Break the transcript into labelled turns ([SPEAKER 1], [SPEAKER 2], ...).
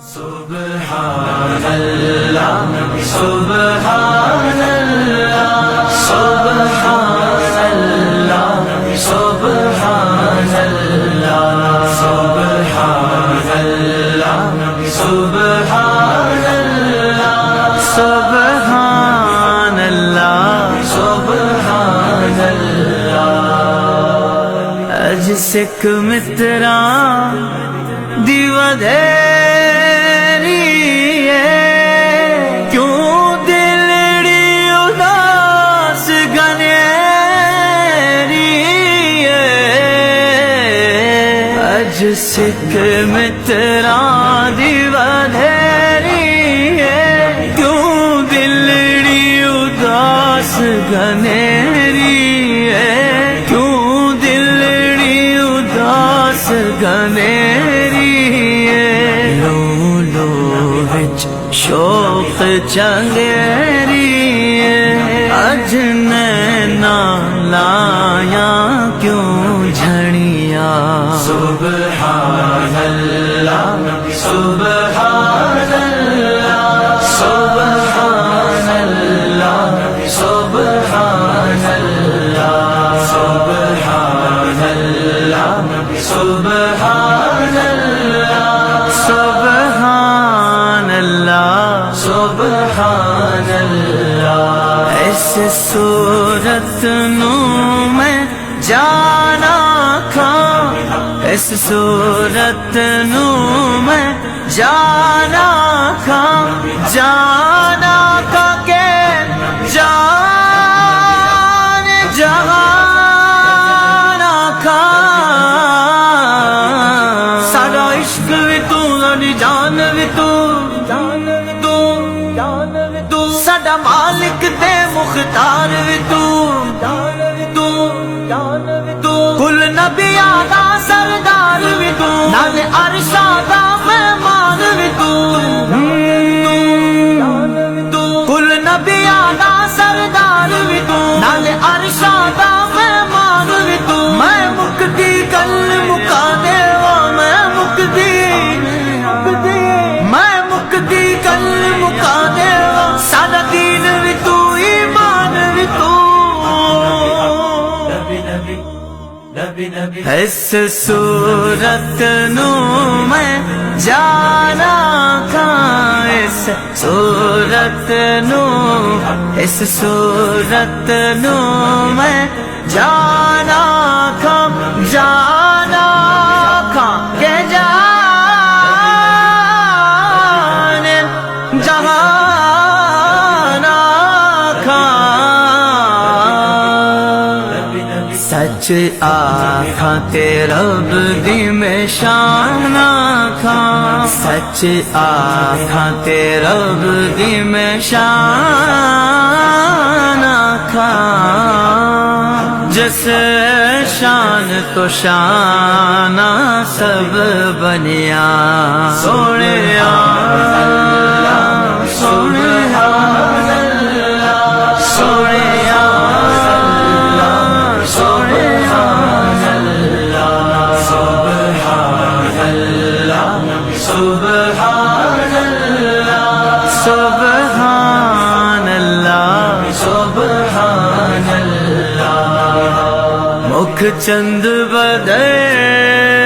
[SPEAKER 1] سبحان اللہ سبحان اللہ سبحان اللہ سبحان اللہ سبحان اللہ سبحان اللہ سبحان اللہ سبحان اللہ اج سکھ متراں دی ودھیری کیوں دلڑی اداس گنیری اج سکھ متراں دی ودھیری کیوں دلڑی اداس گنیری کیوں دلڑی اداس گنیری شوق چنگیری اج نینا لایا کیوں جھڑیا سبحان اللہ سبحان اللہ سبحان اللہ سبحان اللہ سبحان اللہ سبحان اللہ سبحان اللہ سبحان اللہ اس صورت نو میں جانا کھاں اس صورت نو میں جانا کھاں جانا کھا کے جان جہانا کھاں سارا عشق بھی تو ساری جان بھی تو ساڈا مالک تے مختار بھی تو کل نبیاں دا سردار بھی تو نال عرشاں دا مہمان بھی تو کل نبیاں دا سردار بھی تو نال عرشاں دا مہمان بھی تو میں مکدی گل مکا دے میں مکدی گل مکا دے سارا دین بھی تو ایمان بھی تو اس صورت نو میں جانا کھاں اس صورت نو میں جانا کھاں جانا کھاں کہ سچ آکھاں تے رب دی میں شان آکھاں سچ آکھاں تے رب دی میں شان آکھاں جس شان تو شانہ سب بنیا سونیا سونیا سونیا سبحان اللہ سبحان اللہ سبحان اللہ مکھ چند بدر